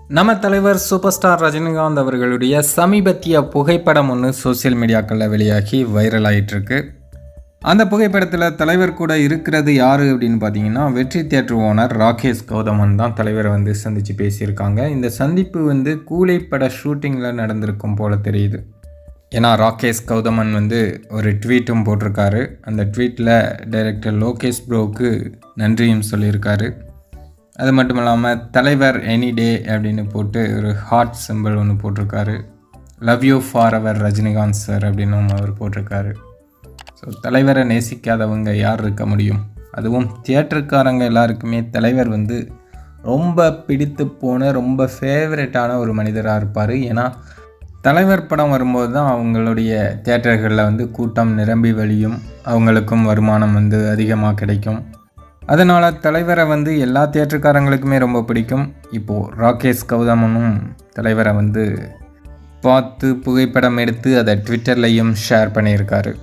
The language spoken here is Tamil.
நம்ம தலைவர் சூப்பர் ஸ்டார் ரஜினிகாந்த் அவர்களுடைய சமீபத்திய புகைப்படம் ஒன்று சோசியல் மீடியாக்களில் வெளியாகி வைரல் ஆகிட்டுருக்கு. அந்த புகைப்படத்தில் தலைவர் கூட இருக்கிறது யார் அப்படின்னு பார்த்தீங்கன்னா, வெற்றி தியேட்டர் ஓனர் ராகேஷ் கௌதமன் தான் தலைவரை சந்தித்து பேசியிருக்காங்க. இந்த சந்திப்பு கூலிப்பட ஷூட்டிங்கில் நடந்திருக்கும் போல் தெரியுது. ஏன்னா ராகேஷ் கௌதமன் ஒரு ட்வீட்டும் போட்டிருக்காரு. அந்த ட்வீட்டில் டைரக்டர் லோகேஷ் ப்ரோவுக்கு நன்றியும் சொல்லியிருக்காரு. அது மட்டும் இல்லாமல் தலைவர் எனி டே அப்படின்னு போட்டு ஒரு ஹார்ட் சிம்பிள் ஒன்று போட்டிருக்காரு. Love you forever Rajinikanth sir அப்படின்னும் அவர் போட்டிருக்காரு. ஸோ தலைவரை நேசிக்காதவங்க யார் இருக்க முடியும்? அதுவும் தியேட்டருக்காரங்க எல்லாருக்குமே தலைவர் ரொம்ப பிடித்து போன ரொம்ப ஃபேவரட்டான ஒரு மனிதராக இருப்பார். ஏன்னா தலைவர் படம் வரும்போது தான் அவங்களுடைய தியேட்டர்களில் கூட்டம் நிரம்பி வழியும், அவங்களுக்கும் வருமானம் அதிகமாக கிடைக்கும். அதனால் தலைவரை எல்லா தியேட்டருக்காரங்களுக்குமே ரொம்ப பிடிக்கும். இப்போது ராகேஷ் கௌதமனும் தலைவரை பார்த்து புகைப்படம் எடுத்து அதை ட்விட்டர்லையும் ஷேர் பண்ணியிருக்காரு.